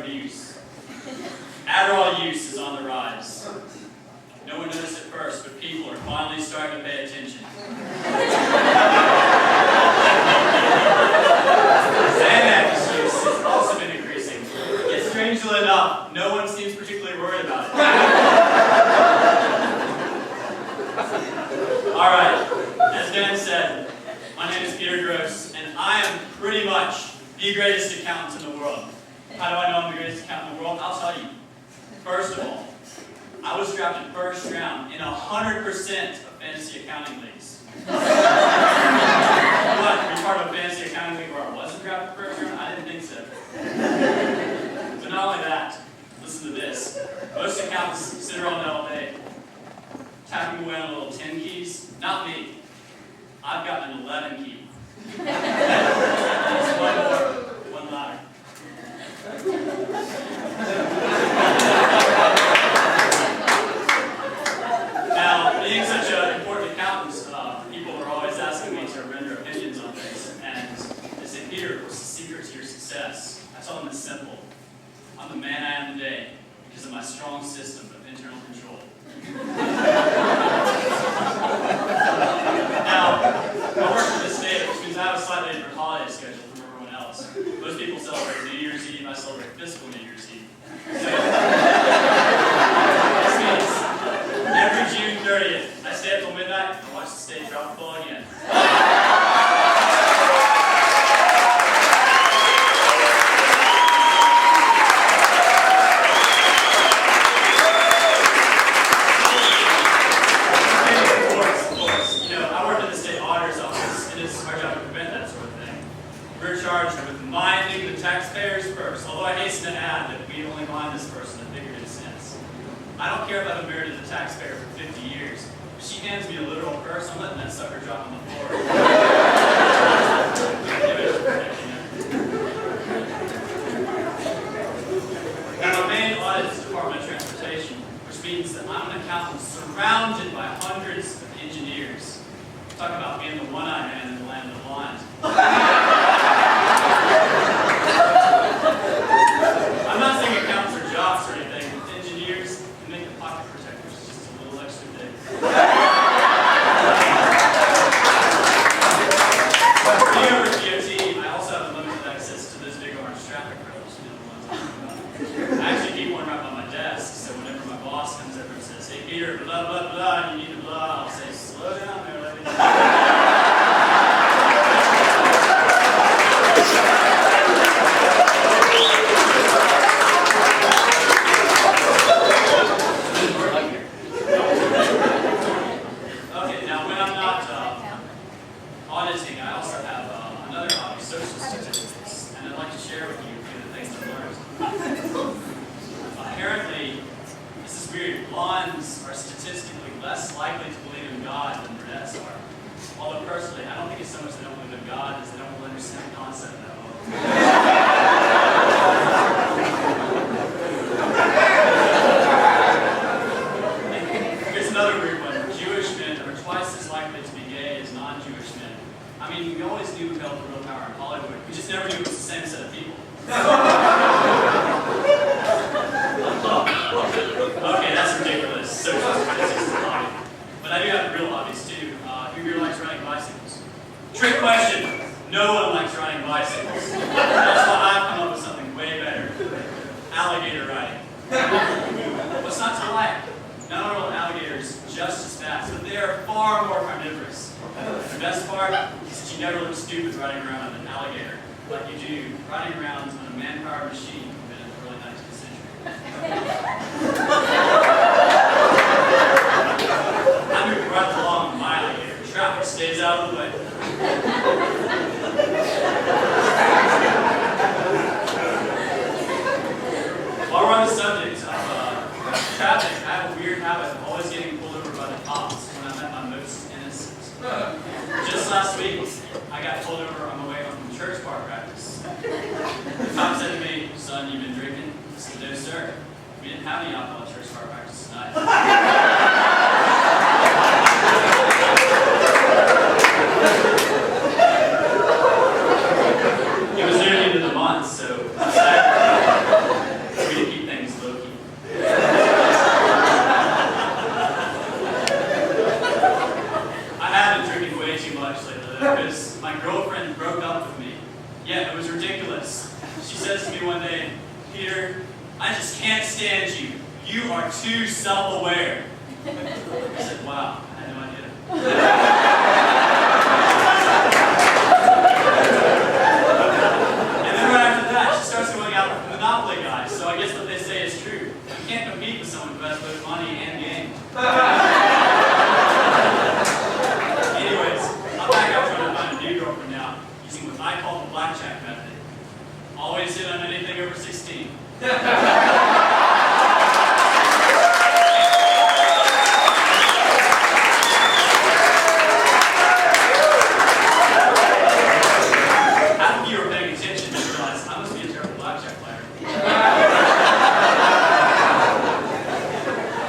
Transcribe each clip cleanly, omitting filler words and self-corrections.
use. Adderall use is on the rise. No one noticed at first, but people are finally starting to pay attention. Xanax use has also been increasing. Yet strangely enough, no one seems particularly worried about it. Alright, as Dan said, my name is Peter Gross, and I am pretty much the greatest accountant in the world. How do I know I'm the greatest accountant in the world? I'll tell you. First of all, I was drafted first round in 100% of fantasy accounting leagues. What? Were you part of a fantasy accounting league where I wasn't drafted first round? I didn't think so. But not only that, listen to this. Most accountants sit around all day, tapping away on little 10 keys. Not me. I've got an 11 key. It's one more, one louder. Now, being such an important accountant, people are always asking me to render opinions on things. And they say, Peter, what's the secret to your success? I tell them it's simple. I'm the man I am today because of my strong system of internal control. Now, I work for the state, which means I have a slightly different holiday schedule from everyone else. Most people celebrate New Year's Eve, I celebrate fiscal New Year's Eve. So, this means every June 30th, I stay up till midnight and watch the state drop the ball again. We're charged with minding the taxpayers first, although I hasten to add that we only mind this person in a figurative sense. I don't care if I've been married to the taxpayer for 50 years. If she hands me a literal purse, I'm letting that sucker drop on the floor. Now, my main audit is the Department of Transportation, which means that I'm an accountant surrounded by hundreds of engineers. Talk about being the one-eyed man in the land of the blind. I'm not saying accountants are jocks or anything, but engineers can make the pocket protectors just a little extra big. Being over DOT, I also have unlimited access to those big orange traffic rails, you know the ones I'm talking about. I actually keep one right by my desk, so whenever my boss comes over and says, hey Peter, blah, blah, blah, you need to blah, I'll say, slow down there, lady. Okay, now when I'm not auditing, I also have another hobby, social statistics, and I'd like to share with you a few of the things I've learned. Apparently, this is weird, blondes are statistically less likely to believe in God than brunettes are. Although personally, I don't think it's so much they don't believe in God as they don't really understand the concept that well. Here's another weird one. Jewish men are twice as likely to be gay as non-Jewish men. I mean, we always knew who held real power in Hollywood. We just never knew it was the same set of people. Okay, that's ridiculous. Social statistics is a hobby. But I do have real hobbies too. Who here likes riding bicycles? Trick question. No one likes riding bicycles. That's why I've come up with something way better. Alligator riding. What's not to like? Not only are alligators just as fast, but they are far more carnivorous. The best part is that you never look stupid riding around on an alligator like you do riding around on a man-powered machine in the early 19th century. I move right along with my alligator. Traffic stays out of the way. While we're on the subject of traffic, I have a weird habit of always getting pulled over by the cops when I'm at my most innocent. Just last week, I got pulled over on my way home from church choir practice. The cop said to me, son, you been drinking? I said, no, sir. We didn't have any alcohol at church choir practice tonight. It was nearly the end of the month, so I decided Peter, I just can't stand you. You are too self-aware. I said, wow, I had no idea. And then right after that, she starts going out with the Monopoly guys. So I guess what they say is true. You can't compete with someone who has both money and game. Anyways, I'm back out trying to find a new girlfriend now, using what I call the blackjack method. Always hit on anything over 16. Half of you are paying attention to realize I must be a terrible blackjack player.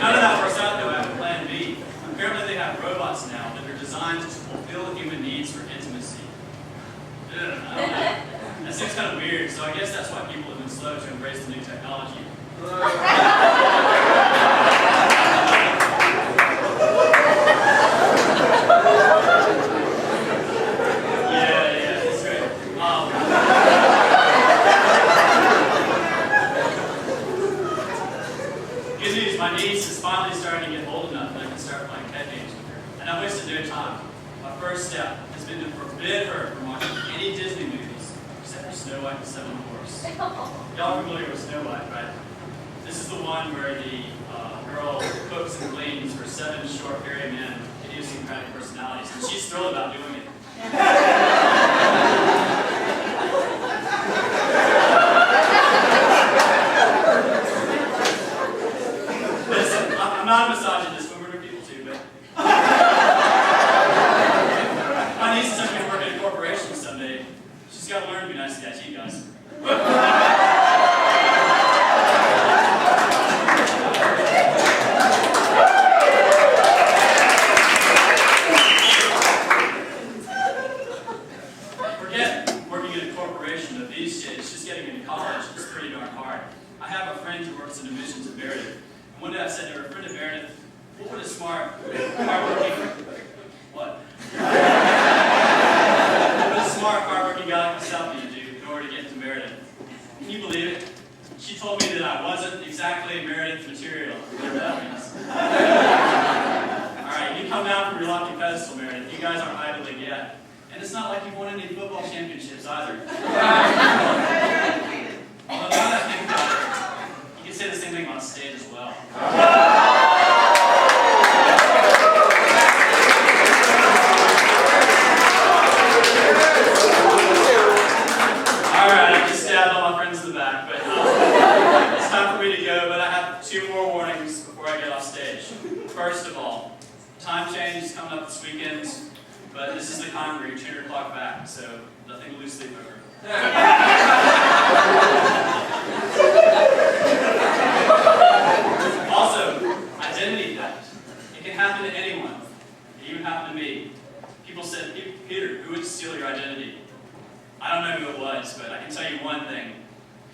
None of that works out though. I have a plan B. Apparently they have robots now that are designed to fulfill human needs for intimacy. I don't know. That seems kind of weird, so I guess that's why people have been slow to embrace the new technology. Yeah, that's great. Good news, my niece is finally starting to get old enough that I can start playing pet games with her. And I wasted no time. My first step has been to forbid her from watching any Disney movies except for Snow White and the Seven Dwarfs. Y'all familiar with Snow White, right? This is the one where the girl cooks and cleans for 7 short, hairy men with idiosyncratic personalities, and she's thrilled about doing it. Listen, I'm not a misogynist, but we're people too, but my niece is going to work in a corporation someday. She's got to learn to be nice to the IT guys. Forget working in a corporation, but these days, just getting into college is pretty darn hard. I have a friend who works in admissions at Meredith. And one day I said to her, friend at Meredith, what would a smart, hardworking, what? What would a smart, hardworking guy like myself need to do in order to get to Meredith? Can you believe it? She told me that I wasn't exactly Meredith material, whatever that means. Alright, you come down from your lofty pedestal, Meredith. You guys aren't Ivy League yet. And it's not like you've won any football championships either. Although now that I think about it, you can say the same thing on stage as well. Alright, I just stabbed all my friends in the back, but it's time for me to go, but I have 2 more warnings before I get off stage. First of all, time change is coming up this weekend, but this is the kind where you turn your clock back, so nothing to lose sleep over. Also, identity theft. It can happen to anyone. It even happened to me. People said, Peter, who would steal your identity? I don't know who it was, but I can tell you one thing.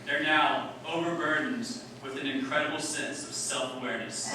They're now overburdened with an incredible sense of self-awareness.